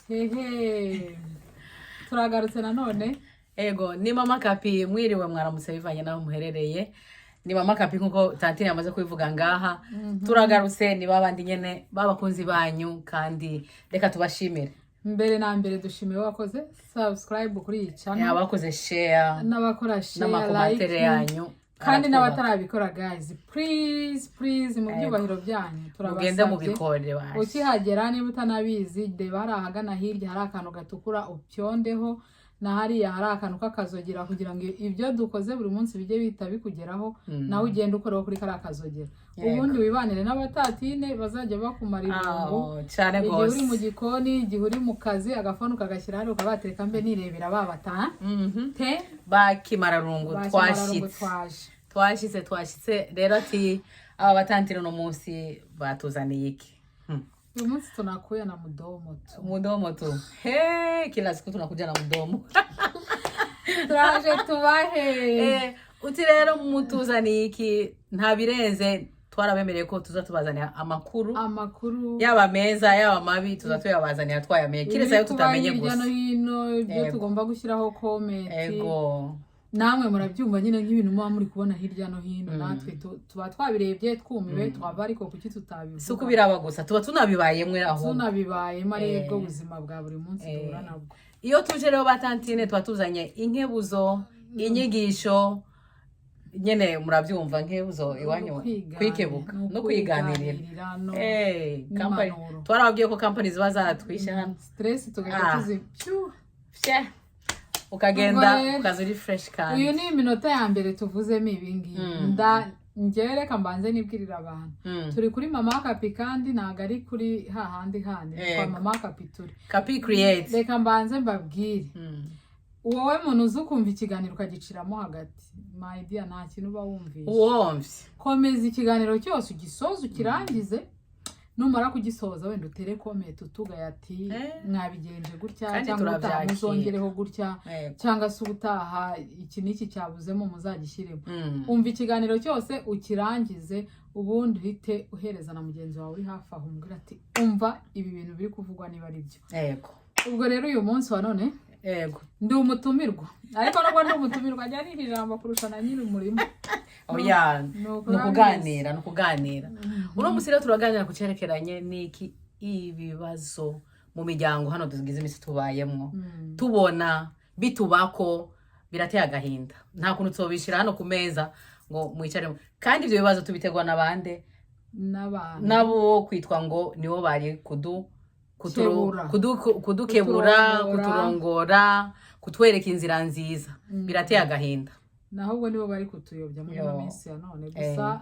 Hehe. Turagarutse nanone. Ego, ni Mama Kapi mwiriwe mwaramutse bivanye naho muherereye. Ni Mama Kapi nkuko Tantine yamaze kubivuga ngaha. Turagarutse ni babandi nyene babakunzi banyu kandi reka tubashimire. Mbere na mbere dushimiye wakoze subscribe kuri iyi channel. Abakoze share N'abakora share n'amakomantere yanyu. Kandi n'abatarabikora guys, please mu byubahiro byanyu turabasabye. Mugende mu bikore baje. Ukihagera niba utanabizi de barahagana hirya hari akantu gatukura upyondeho na hariya hari akantu k'akazogera kugira ngo ibyo dukoze buri munsi bijye bita bikugeraho nawe ugenda ukoreho kuri kari akazogera. Ubundi wibanire n'abatatine bazajya bakumarira irungu cyane gose. Igihe uri mu gikoni, igihe uri mu kazi agafanu kagashyira hari ukabatereka mbe nirebera babata te bakimara rungu twashitse rero ati aba batantire no munsi batuzaniye iki. Uyu munsi tunakuya na mudomo tu. Kila siku tunakuja na mudomo. Turaje tubahe. Uti rero mutuzaniye iki nta birenze twarabemereye ko tuzatubazanira amakuru yaba meza yaba mabi tuzatuyabazanira twayamenye kirese yo tutamenye gusa. Hirya no hino ibyo tugomba gushyiraho comment. Ego. Namwe murabyumva nyine nk'ibintu muba muri kubona hirya no hino natwe tuba twabirebye twumiwe twaba ariko kuki tutabivuga. Suko biraba gusa tuba tunabibayemwe aho. Tunabibayemo ariko ubuzima bwa buri munsi duhura nabwo. Iyo tuje rero batantine tuba tuzanye inkebuzo, inyigisho nyene murabyumva nkebuzo iwanyu kwikebuka no kwiganirira. Company twarababwiye ko company ziba zaratwisha hano. Stress tugahita tuzipyu. Ukagenda ukazuri fresh kandi. Uyu ni iminota ya mbere tuvuzemo ibingi. Ngereka mbanze nibwirira abantu. Turi kuri Mama Kapi kandi ntago ari kuri hahandi kwa Mama Kapi turi. Kapi create. Reka mbanze mbabwire. Wowe muntu uzukumva ikiganiro ukagiciramo hagati. My dear nta kintu uba wumvise. Uwumvye. Komeza ikiganiro cyose ugisoza ukirangize. Numara kugisoza wenda utere comment utugaya ati mwabigenje gutya cyangwa utamuzongereho gutya cyangwa se ubutaha iki niki cyabuzemo muzagishyiremo. Umva ikiganiro cyose ukirangize ubundi uhite uhereza na mugenzi wawe uri hafi aho umbwira ati umva ibi bintu biri kuvugwa niba ari byo. Yego. Ubwo rero uyu munsi wa none yego ndi umutumirwa ariko nabwo ndi umutumirwa ajya ijambo kurusha na nyiri umurimo. Oya nukuganira. Uno musire turaganira kucerekeranye niki ibibazo mu miryango hano tugize imisi tubayemwo. Tubona bitubako birateye agahinda. Nta kuntu tsobishira hano ku meza ngo mwicare kandi ibyo bibazo tubitegwa nabande nabo kwitwa ngo nibo bari kudukebura kuturongora kutwereka inzira nziza birateye agahinda. Nahubwo nibo bari kutuyobya muri minsi ya none gusa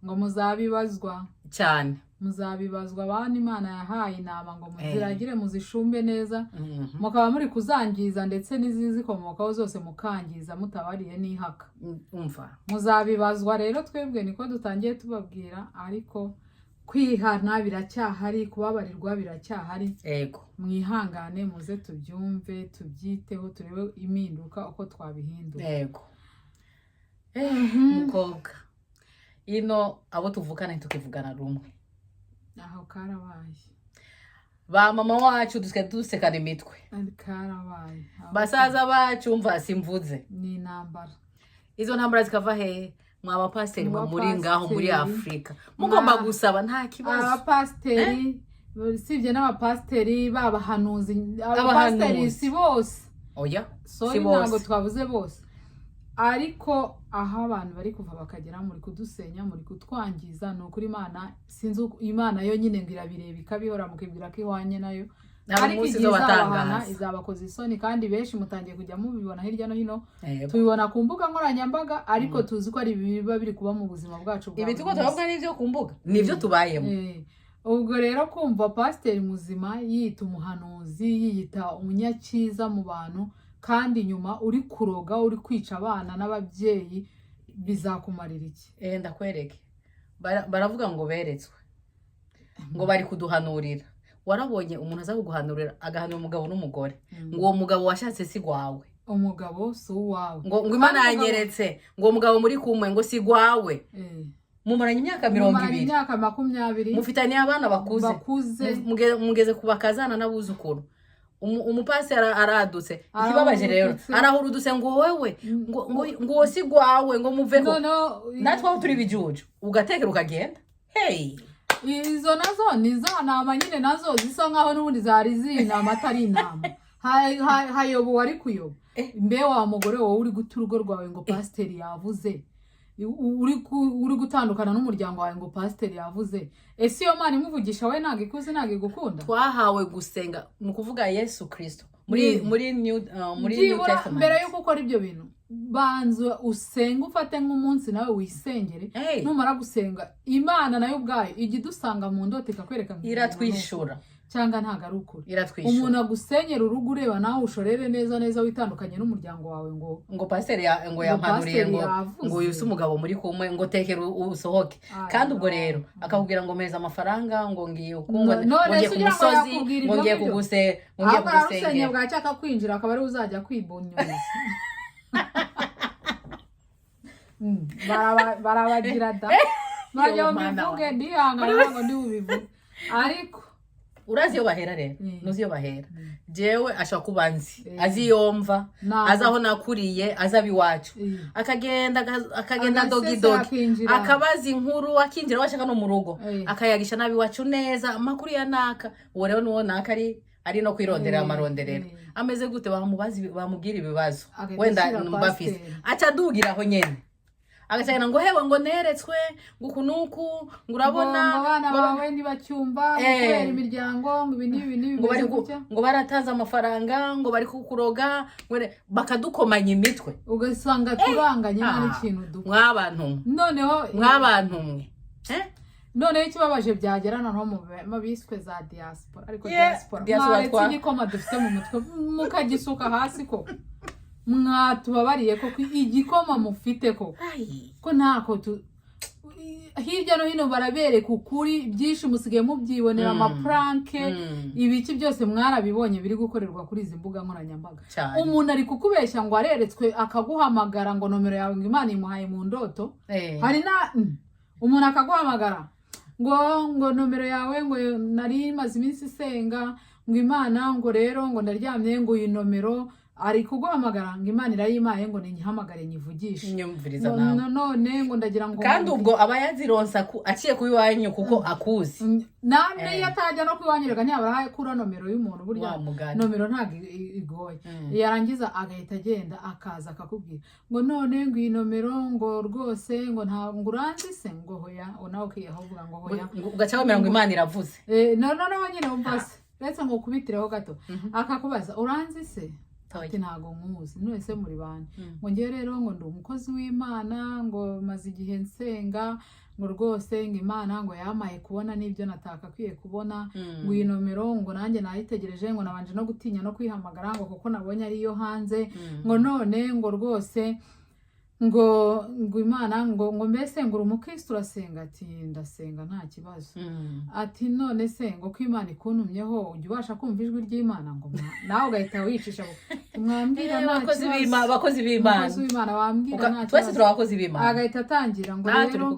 ngo muzabibazwa cyane. Muzabibazwa abana Imana yahaye inama ngo muziragire muzishumbe neza mukaba muri kuzangiza ndetse n'izizikomokaho zose mukangiza mutabariye n'ihaka. Umva muzabibazwa rero twebwe niko dutangiye tubabwira ariko kwihana biracyahari kubabarirwa biracyahari. Yego. Mwihangane muze tubyumve tubyiteho turebe impinduka uko twabihindura. Yego. Mukobwa ino abo tuvukana tukivugana rumwe aho karabaye ba mama wacu dusekana imitwe karabaye basaza bacu mva simvuze ni nambara izo ntambara zikava he mwaba pasiteri muri ngaho muri Afrika mugomba gusaba nta kibazo. Abapasiteri sivye n'abapasiteri babahanuzi abapasiteri si bose. Oya si bose ntabwo twavuze bose ariko aho abantu bari kuva bakagera muri kudusenya muri kutwangiza no kuri Imana sinzi Imana yo nyine ngira bireba ikabihora mukibwira ko ihwanye nayo ariko izabakoze isoni kandi benshi mutangiye kujya mubibona hirya no hino. Tubibona ku mbuga nkoranyambaga ariko tuzi ko ari biba biri kuba mu buzima bwacu bwa ibi tuko turavuga n'ivyo ku mbuga nivyo tubayemo. Ubwo rero kumva pasiteri muzima yita umuhanuzi yiyita umunyakiza mu bantu kandi nyuma uri kuroga uri kwica abana n'ababyeyi bizakumarira iki? Ndakwereke baravuga ngo beretswe ngo bari kuduhanurira. Warabonye umuntu aza kuguhanurira agahanura umugabo n'umugore ngo uwo mugabo washatse si gwawe. Umugabo si uwawe ngo Imana yanyeretse ngo umugabo muri kumwe ngo si gwawe. Mumaranye imyaka 20 imyaka 20 mufitaniye abana bakuze mugeze kubakazana n'abuzukuru umupasi aradutse ikibabaje rero arahurudutse ngo wewe ngo wosigwawe ngo muveko natwe aho turi bijuju ugatekera ukagenda hey izo nazo ni za nama nyine nazo zisa nkaho n'ubundi zari zinama atari inama hayobo wari kuyoba mbe wa mugore wowe uri guta urugo rwawe ngo pasiteri yavuze uri gutandukana n'umuryango wawe ngo pasiteri yavuze ese iyo mana imuvugisha we ntabwo ikuze ntabwo igukunda twahawe gusenga ni ukuvuga Yesu Kristo muri New Testament mbere yuko ukora ibyo bintu banza usenga ufate nk'umunsi nawe wisengere numara gusenga imana nayo ubwayo ijya idusanga mu ndoto ikakwereka iratwishura cyangwa ntago ari ukuri umuntu agusenyera urugo ureba nawe ushorere neza witandukanye n'umuryango wawe ngo pasiteri ngo yampanuriye ngo yuse umugabo muri kumwe ngo tekera usohoke kandi ubwo rero akakubwira ngo meza amafaranga ngo ngiye ukungwa ngiye ku musozi ngo ngiye kugusengera bwacya akakwinjira akaba ari uzajya kwibonyeza barabagira da bajya mubivuge ndihangana ngo ndibubivuge ariko urazi iyo bahera rero nuzi iyo bahera jewe ashaka kubanzi azi yomva azaho nakuriye azabi wacu akagenda dogi akabaza inkuru akinjira washaka no mu rugo akayagisha nabi wacu neza amakuru ya naka uwo rero nuwo naka ari no kwirondera amaronderero ameze gute bamubwira ibibazo wenda mbafise aca dugiraho nyene agacana ngo hewe ngo neretswe ngo kunuku ngo urabona abana bawe ntibacyumva kubera imiryango ngo ibi ngo barataza amafaranga ngo bari kukuroga bakadukomanya imitwe ugasanga turanganye n'ikintu dupfa mwabantu mwe noneho ikibabaje byagera noneho mu biswe za diaspora ariko diaspora igikoma dufite mu mutwe mukagisuka hasi ko mwatubabariye ko igikoma mufite ko ntako hirya no hino barabereka ukuri byinshi musigaye mubyibonera amapranke ibiki byose mwarabibonye biri gukorerwa kuri izi mbuga nkoranyambaga umuntu ari kukubeshya ngo areretswe akaguhamagara ngo nomero yawe ngo Imana imuhaye mu ndoto hari na umuntu akaguhamagara ngo nomero yawe ngo nari maze iminsi isenga ngo Imana ngo rero ngo ndaryamye ngo iyi nomero ari kuguhamagara ngo Imana irayimaye ngo ninyihamagare nyivugishe nyumviriza nawe none ngo ndagira ngo kandi ubwo aba yazironsa aciye kubiwanyu kuko akuzi nane yatajya no kwiwanyirega ntiyabara kura nomero y'umuntu burya nomero ntago igoye yarangiza agahita agenda akaza akakubwira ngo none ngo iyi nomero ngo rwose ngo nta nguranzi se ngo hoya nawe ukiyavuga ngo hoya ugaca wemera ngo Imana iravuze noneho nyine umvase retse ngo kubitireho gato akakubaza uranzi se ati ntago nkuzi nwese muri bane ngo ngiye rero ngo ndi umukozi w'Imana ngo maze igihe nsenga ngo rwose ngo Imana ngo yamaye kubona n'ibyo nataka kwiye kubona ngo iyi nomero ngo nanjye nayitegereje ngo nabanje no gutinya no kwihamagara ngo kuko nabonye ari yo hanze ngo none ngo rwose ngo Imana ngo mbese ngo umukristo urasenga ati ndasenga nta kibazo ati none se ngo ko Imana ikuntumyeho ujye ubasha kumva ijwi ry'Imana ngo nawe ugahita wicisha mwambwira nta kibazo abakozi b'Imana wambwira nta kibazo twese turi abakozi b'Imana agahita atangira ngo rero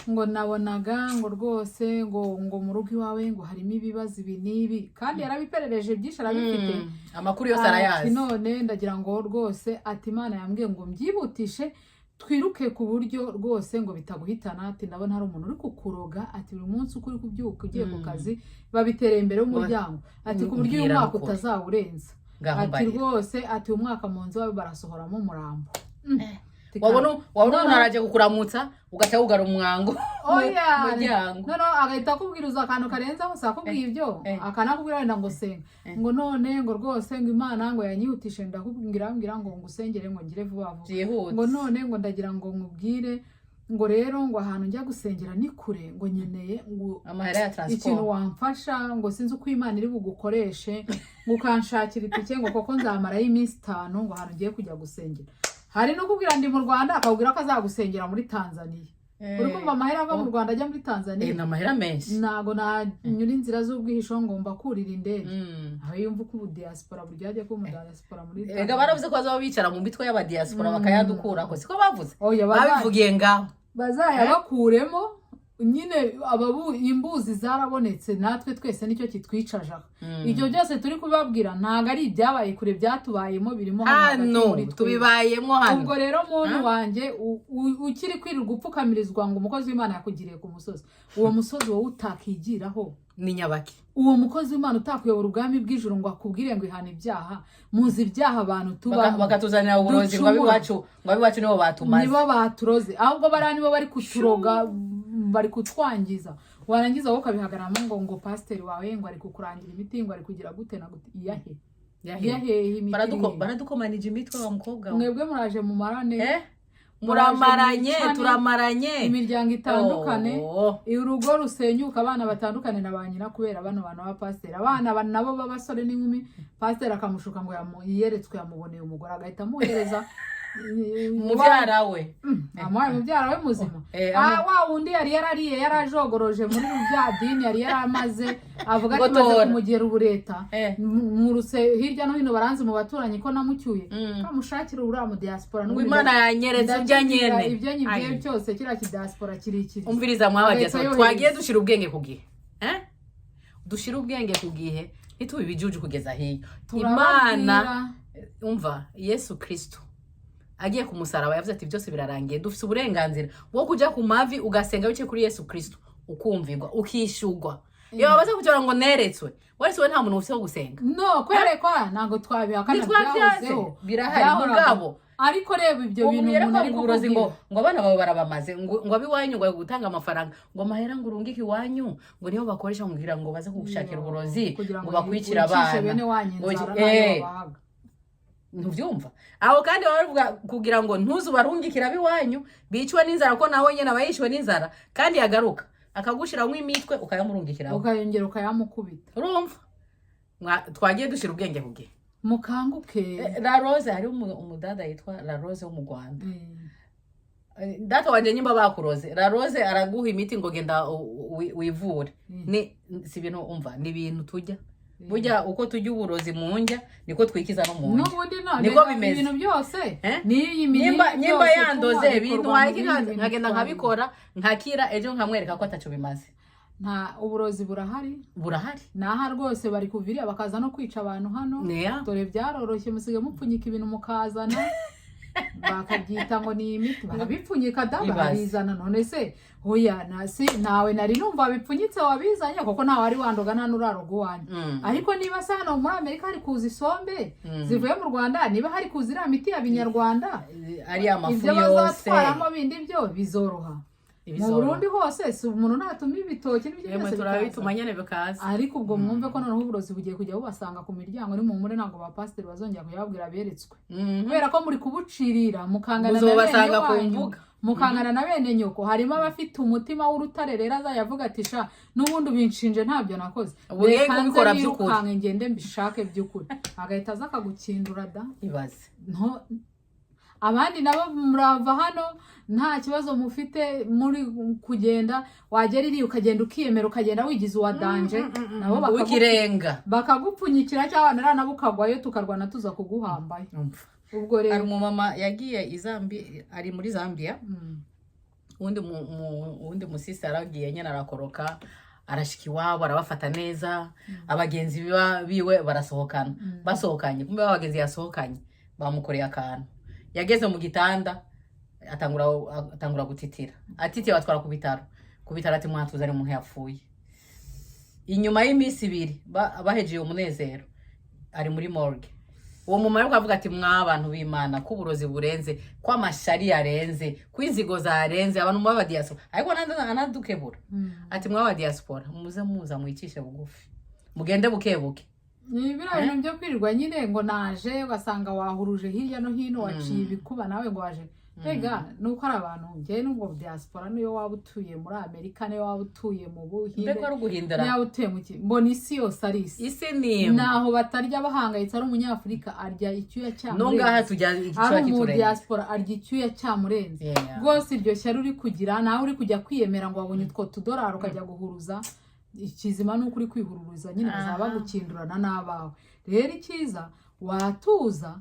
ngo nabonaga ngo rwose ngo mu rugo iwawe ngo harimo ibibazo ibi n'ibi kandi yarabiperereje byinshi arabifite amakuru yose arayazi none ndagira ngo rwose ati Imana yambwiye ngo mbyibutishe twiruke ku buryo rwose ngo bitaguhitana ati ndabona hari umuntu uri kukuroga ati buri munsi uko uri kubyuka ugiye ku kazi babitereye imbere y'umuryango ati ku buryo uyu mwaka utazawurenza ati rwose ati umwaka mu nzu wawe barasohoramo umurambo wabona umuntu araje kukuramutsa ugaca wugara umwango muryango agahita akubwiriza akantu karenze hose akubwiye ibyo akanakubwira wenda ngo senga ngo none ngo rwose ngo Imana ngo yanyihutishe ndakubwira ngo ngusengere ngo ngire vuba vuba ngo none ngo ndagira ngo nkubwire ngo rero ngo ahantu njya gusengera ni kure ngo nyeneye ngo amahera ya transport ikintu wamfasha ngo sinzi uko Imana iri bugukoreshe ngo ukanshakira itike ngo koko nzamarayo iminsi 5 ngo ahantu ngiye kujya gusengera hari no kubwira ndi mu Rwanda akabwira ko azagusengera muri Tanzania uri kumva amahera ava mu Rwanda ajya muri Tanzania na mahera menshi nago nanyura inzira z'ubwihisho ngo mbakurira indege aho yumva ko diaspora burya ajya ko mu diaspora muri Tanzania ega baravuze ko bazaba bicara mu mitwe y'aba diaspora bakayadukura ko siko bavuze babivugiye ngaho bazayabakuremo nyine imbuzi zarabonetse natwe twese nicyo kitwicajaho ibyo byose turi kubabwira ntago ari ibyabaye kure byatubayemo birimo hano tubibayemo hano. ubwo rero muntu wanjye ukiri kwirirwa upfukamirizwa ngo umukozi w'Imana yakugiriye ku musozi, uwo musozi wowe utakigiraho ni nyabaki. uwo mukozi w'Imana utakuyobora ubwami bw'ijuru ngo akubwire ngo ihana ibyaha, muzi ibyaha abantu tuba bakatuzanira uburozi ngo abiwacu nibo batumaze, nibo baturoze, ahubwo bariya nibo bari kuturoga, bari kutwangiza. Warangiza wowe ukabihagaramo ngo pasiteri wawe ngo ari kukurangira imiti ngo ari kugira gute na gute. Iyahe imiti baradukomanije imitwe wa mukobwa. Mwebwe muraje mu marane muramaranye turamaranye imiryango itandukane, urugo rusenyuka, abana batandukane na ba nyina kubera bano bantu ba pasiteri. Abana nabo b'abasore n'inkumi, pasiteri akamushuka ngo yiyeretswe yamuboneye umugore agahita amuhereza mubyara we. Mubyara we muzima. Wa wundi yari yarariye yarajogoroje muri bya dini yari yaramaze avuga ati maze kumugera ubureta muruse hirya no hino baranze mu baturanyi ko namucyuye kamushakira uriya mu diaspora ngo Imana yanyeretse ibyo nyene ibyo nyibye cyose kira ki diaspora kirikiri. Umviriza mwabageza twagiye dushira ubwenge kugihe dushira ubwenge kugihe ntitubibijuju kugeza hiyo. Imana umva Yesu Kristo agiye ku musaraba yavuze ati byose birarangiye, dufite uburenganzira bwo kujya ku mavi ugasenga bice kuri Yesu Kristo ukumvirwa ukishugwa. Iyo babaza kugira ngo neretswe wese we nta muntu ufite wo gusenga no kwerekwa ntago twabihakana byahozeho birahari mugabo. Ariko reba ibyo bintu umuntu ari kuburozi ngo abana bawe barabamaze ngo abiwanyu ngo gutanga amafaranga ngo mahera ngo urungike iwanyu ngo niyo bakoresha kugira ngo baze kugushakira uburozi ngo bakwicira abana. Ntuvyumva aho kandi bavuga kugira ngo ntuzubarungikira biwanyu bicwe n'inzara ko nawe nyene abayishwe n'inzara kandi yagaruka akagushira imitwe ukayamurungikira ukayongera ukayamukubita. Urumva twagiye dushira ubwenge kugihe mukanguke. La Rose hari umudada yitwa La Rose wo mu Rwanda. Data wanje nyimba bakuroze La Rose araguha imiti ngo genda wivure. Ni si bintu umva ni bintu tujya burya uko tujya uburozi mu njya niko twikiza no mu njya niko bimeze ibintu byose ni nyimba yandoze ibintu nkagenda nkabikora nkakira ejo nkamwereka ko ataco bimaze. Nta uburozi burahari naha rwose bari kuviriya bakaza no kwica abantu hano. Dore byaroroshye musige mupfunyika ibintu mukazana bakabyita ngo ni imiti barabipfunyika barizana. None se hoya nawe nari numva bipfunyitse wabizanye kuko ntawe ari wandoga nta nurarogo wanyu. Ariko niba se hano muri Amerika hari kuza isombe zivuye mu Rwanda, niba hari kuza iriya miti ya binyarwanda ari amafu yose ibyo bazatwaramo bindi byo bizoroha. Mu Burundi hose si umuntu natuma ibitoki n'ibyo byose turabituma nyene bikaza. Ariko ubwo mwumve ko noneho uburozi bugiye kujya bubasanga ku miryango ni mu mure ntago ba pasiteri bazongera kuyabwira beretswe kubera ko muri kubucirira mukangana na bene nyoko. Harimo abafite umutima w'urutare rero azayavuga ati sha n'ubundi ubinshinje ntabyo nakoze reka kubikora by'ukuri ngende mbishake by'ukuri agahita aza akagukindura da ibaze. Abandi nabo murava hano nta kibazo mufite muri kugenda wagera iri ukagenda ukiyemera ukagenda wigize uwadanje nabo bakagupfunyikira cyangwa nabo ukagwayo tukarwana tuza kuguhambaye. Ubwo rero ari umumama yagiye ari muri Zambia undi musisi aragiye nyene arakoroka arashika iwabo arabafata neza abagenzi biwe barasohokana basohokanye kumbe abagenzi yasohokanye bamukoreye akantu yageze mu gitanda atangura gutitira atitiye batwara ku bitaro ati mwatuzane umuntu yapfuye. Inyuma y'iminsi 2 bahejeje umunezero ari muri morgue. Uwo mumara ukavuga ati mwabantu b'Imana ko uburozi burenze kwa mashari yarenze kwinzigo zarenze abantu mu diaspora ariko anadukebura ati mwaba diaspora muza mwicishe bugufi mugende bukebuke. Ni bira bintu byo kwirirwa nyine ngo naje ugasanga wahuruje hirya no hino waciye ibikuba nawe ngo waje Ega nuko ari abantu ngiye nubwo diaspora niyo waba utuye muri Amerika niyo waba utuye mu Buhinde mbega ruguhindura niyo utuye mu mbona isi yose ari isi ni naho batarya bahangayitse ari umunyafrika arya icyuya cyamurenze no ngaha tujya icyuya kiturenze ari mu diaspora arya icyuya cyamurenze rwose iryo cyari uri kugira nawe uri kujya kwiyemera ngo wabonye utwo $2 ukajya guhuruza ikizima nuko uri kwihururiza nyine bazaba gukindurana n'abawe rero ikiza watuza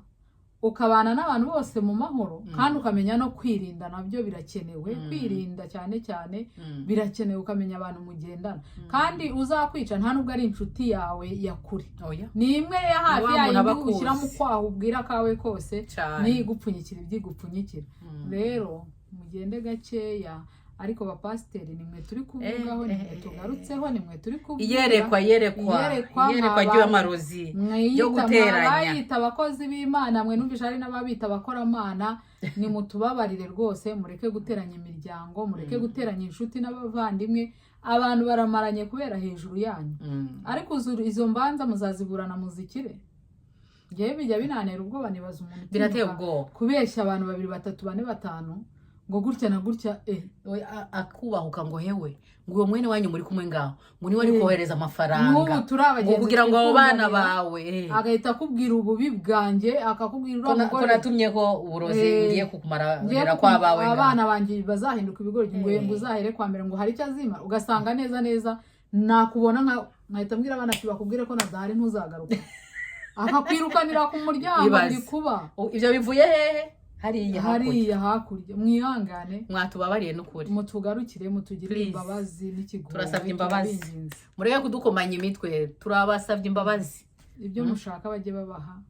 ukabana n'abantu bose mu mahoro kandi ukamenya no kwirinda nabyo birakenewe kwirinda cyane cyane birakenewe ukamenya abantu mugendana kandi uzakwica nta nubwo ari inshuti yawe yakuri ni imwe ya hafi yayo ushyira mu kwaha ubwira kawe kose ni gupfunyikira ibyigupfunyikira rero mugende gakeya ariko bapasiteri nimwe turi kuvugaho nimwe tugarutseho nimwe turi kuvuga yerekwa ry'amarozi yo guteranya bayita abakozi b'Imana mwe numvisha ari n'ababita abakoramana ni mutubabarire rwose mureke guteranya imiryango mureke guteranya inshuti n'abavandimwe abantu baramaranye kubera hejuru yanyu ariko izo mbanza muzaziburana muzikire ngewe bijya binanera ubwoba nibaza umuntu birateye ubwoba kubeshya abantu 2 3 4 5 ngo gutya na gutya akubahuka ngo hewe ngo uwo mwene wanyu muri kumwe ngaho ngo niwe ari kohereza amafaranga ngo kugira ngo abo bana bawe agahita akubwira ububi bwanjye akakubwira ko natumye ko uburozi ngiye kukumarira kw'abawe abana banjye bazahinduka ibigori ngo uzahere kwa mbere ngo hari icyo azima ugasanga neza nakubona nkahita mbwira abana ati bakubwire ko nadahari ntuzagaruka akakwirukanira ku muryango biri kuba ibyo bivuye hehe hariya hakurya mwihangane mwatubabariye n'ukuri mutugarukire mutugirire imbabazi n'ikigoro turasabye imbabazi mureke kudukomanya imitwe turabasabye imbabazi ibyo mushaka bajye babaha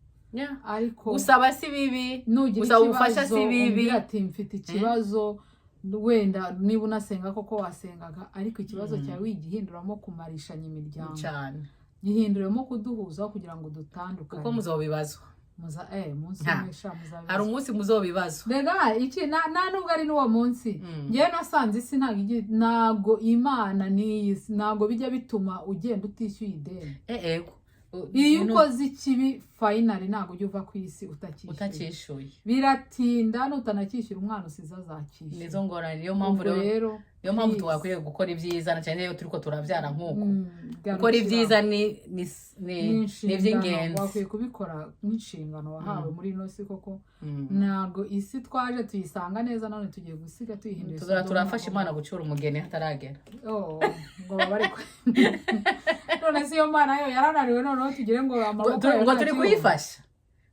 ariko gusaba si bibi gusaba ubufasha si bibi ati mfite ikibazo wenda niba unasenga koko wasengaga ariko ikibazo cyawe wigihinduramo kumarishanya imiryango cyane gihinduremo kuduhuza kugira ngo dutandukane kuko muzobibazwa hari umunsi muzobibazwa rega iki nta nubwo ari n'uwo munsi ngewe nasanze isi ntago Imana n'iyisi ntago bijya bituma ugenda utishyuye ideni iyo ukoze ikibi finally ntago ujya uva ku isi utakishyuye biratinda nutanakishyura umwana usize azakishyura nizo ngorane niyo mpamvu twakwiye gukora ibyiza na cyane iyo turiko turabyara nk'uko gukora ibyiza ni iby'ingenzi wakwiye kubikora nk'inshingano wahawe muri ino si koko ntago isi twaje tuyisanga neza none tugiye gusiga tuyihindura turafasha Imana gucyura umugeni hataragera ngo babare none si yo Mana yo yarananiwe noneho tugire ngo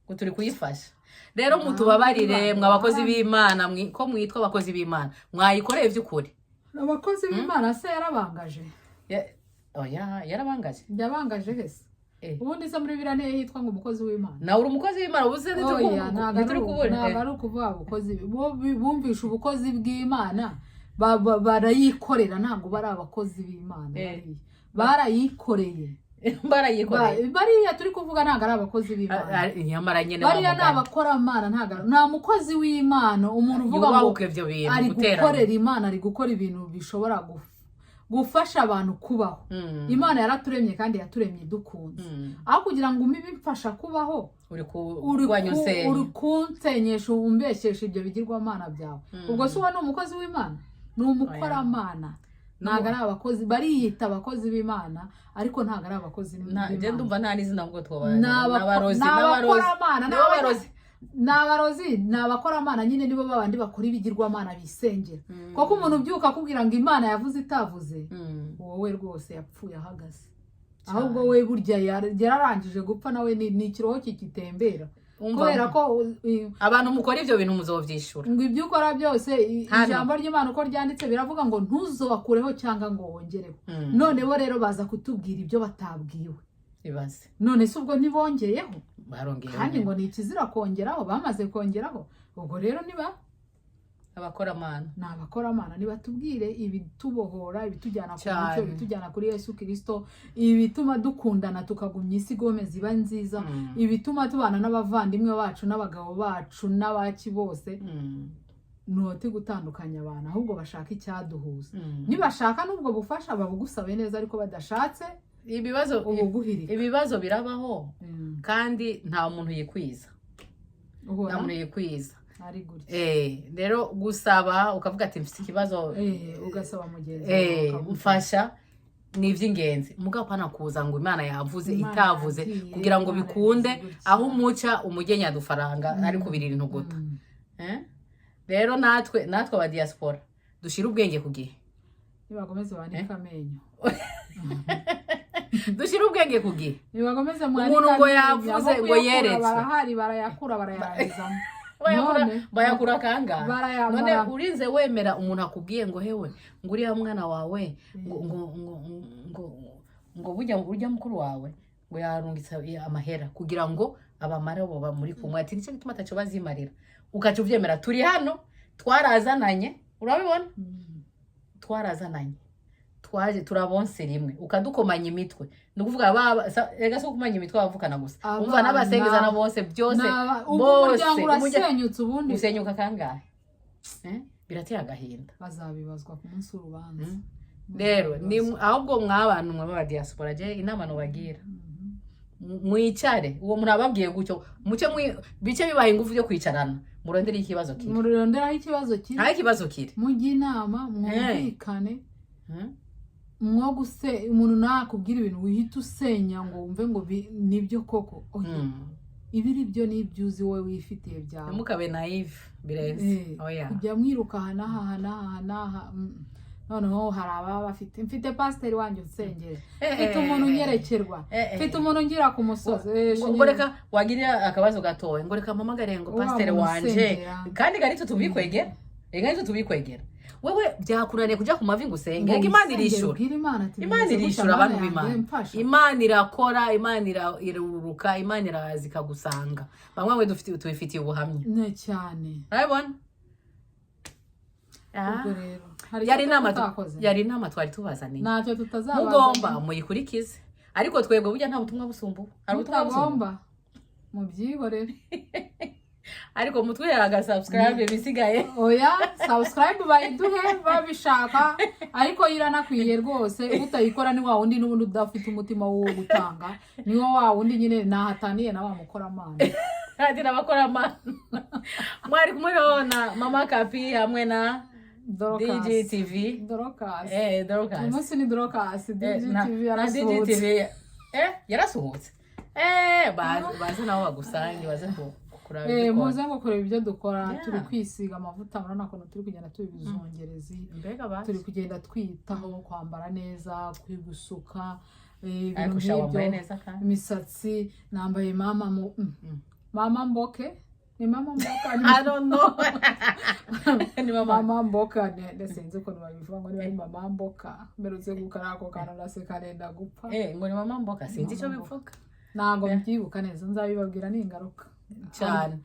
ngo turi kuyifasha rero mutubabarire mwabakozi b'Imana ko mwitwa abakozi b'Imana mwayikoreye by'ukuri abakozi b'Imana se yarabangaje yarabangaje yabangaje hese ubundi se muri birane hitwa ngo umukozi w'Imana nawe uri umukozi w'Imana ubuze ntituri kubona ntabwo ari ukuvuga abakozi bumvisha ubukozi bw'Imana barayikorera ntabwo bari abakozi b'Imana barayikoreye bariya turi kuvuga ntabwo ari abakozi b'Imana bariya ni abakoramana nta mukozi w'Imana umuntu uvuga ngo ari gukorera Imana ari gukora ibintu bishobora gufasha abantu kubaho Imana yaraturemye kandi yaturemye dukunze aho kugira ngo umibe imfasha kubaho uri kunsenyesha umbeshesha ibyo bigirwamana byawe ubwo se uwo ni umukozi w'Imana ni umukoramana ntabwo ari abakozi bariyita abakozi b'Imana ariko ntabwo ari abakozi b'Imana ndumva nta n'izina ngo twabaye n'abarozi ni abakoramana nyine nibo babandi bakora ibigirwamana bisengera kuko umuntu ubyuka akubwira ngo Imana yavuze itavuze wowe rwose yapfuye ahagaze ahubwo we burya yararangije gupfa nawe ni ikiroho kikitembera kubera ko abantu mukora ibyo bintu muzovyishura ngo ibyo ukora byose ijambo ry'Imana uko ryanditse biravuga ngo ntuzobakureho cyangwa ngo wongereho none bo rero baza kutubwira ibyo batabwiwe ibaze none se ubwo ntibongeyeho barongeyeho kandi ngo ni ikizira kongeraho bamaze kongeraho ubwo rero niba abakoramana ni abakoramana nibatubwire ibitubohora ibitujyana ku mucyo ibitujyana kuri Yesu Kristo ibituma dukundana tukagumya isi gome ziba nziza ibituma tubana n'abavandimwe bacu n'abagabo bacu n'abaki bose noti gutandukanya abantu ahubwo bashaka icyaduhuza nibashaka n'ubwo bufasha babugusabe neza ariko badashatse ibibazo birabaho kandi nta muntu yikwiza nta muntu yikwiza rero gusaba ukavuga ati mfite ikibazo ugasaba mugenzi mfasha ni iby'ingenzi mugabo pana kuza ngo Imana yavuze itavuze kugira ngo bikunde aho umuca umugenya dufaranga ariko birira intuguta rero natwe aba diaspora dushira ubwenge ku gihe nibakomeze banika amenyo dushira ubwenge kugihe nibakomeze umuntu ngo yavuze ngo yeretse barahari barayakura barayarizamo bayakura kangahe none urinze wemera umuntu akubwiye ngo hewe ngo uriya mwana wawe ngo burya urya mukuru wawe ngo yarungitse amahera kugira ngo abamara bo bamuri kumwe ati nicyo gituma ataco bazimarira ukaca uvyemera turi hano twarazananye urabibona twarazananye twaje turabonse rimwe ukadukomanya imitwe nukuvuga ega so kumanya imitwe bavukana gusa umva n'abasengeza na bose byose bose urasenyutse ubundi usenyuka kangahe birateye agahinda bazabibazwa ku munsi w'urubanza rero ni ahubwo mwabantu mwe baba diaspora je inama no bagira mwicare uwo murababwiye gucyo muce bice bibaye ingufu byo kwicarana murondera ikibazo kiri murondera ikibazo kiri hari ikibazo kiri mujye inama mwumvikane mwo guse umuntu nakubwira ibintu wihita usenya ngo wumve ngo nibyo koko ibiri byo nibyuzi wowe wifitiye byawe mukabe naive bireze oya kujya mwiruka hanaha noneho hari ababa bafite mfite pasiteri wanjye usengera mfite umuntu unyerekerwa mfite umuntu ngira ku musozi ngo reka wagirira akabazo gatowe ngo reka mpamagare ngo pasiteri wanje kandi garito tubikwegera reka tubikwegera wewe byakunaniye kuja ku mavi ngo usenge reka Imana irishura Imana irishura abantu b'Imana Imana irakora Imana iruruka Imana irazi kagusanga bamwe we tubifitiye ubuhamya ne cyane urabona yari inama twari tubazaniye ntacyo tutazabazana mugomba muyikurikize ariko twebwe burya nta butumwa busumba hari ubutumwa busumba mubyihorere ariko mutwihera subscribe bisigaye oya subscribe bayiduhe babishaka ariko iranakwiye rwose utayikora ni wa wundi n'ubundi udafite umutima wo gutanga ni wa wundi nyine nahataniye na wa mukora amana kandi nabakora amana mwari kumubona mama Kapi hamwe na DJ TV Dorocas Dorocas umunsi ni Dorocas DJ TV yarasuhutse yarasuhutse baze nabo bagusange baze ko muze ngo kureba ibyo dukora turi kwisiga amavuta murana ko turi kugenda tubizongerezi turi kugenda twitaho kwambara neza kwigusuka ibintu nk'ibyo imisatsi nambaye mama mboke ni mama mboka I don't know ni mama mboka ndesenze ko babivuga ngo ni mama mboka mberutse gukara ako kana nase karenda gupfa ngo ni mama mboka sinzi icyo bivuga ntago mbyibuka neza nzabibabwira ni ingaruka cyane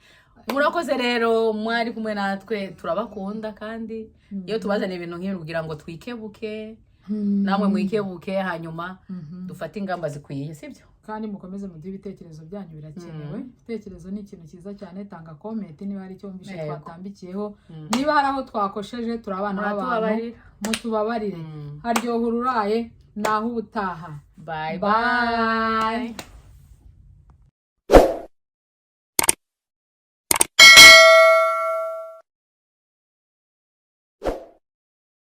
murakoze rero mwari kumwe natwe turabakunda kandi iyo tubazana ibintu nk'ibi kugira ngo twikebuke namwe mwikebuke hanyuma dufate ingamba zikwiye sibyo kandi mukomeze mu ibitekerezo byanyu birakenewe ibitekerezo ni ikintu cyiza cyane tanga comment niba hari icyo wumvishe twatambikiyeho niba hari aho twakosheje turabana n'abantu mutubabarire haryohura uraye naho ubutaha bye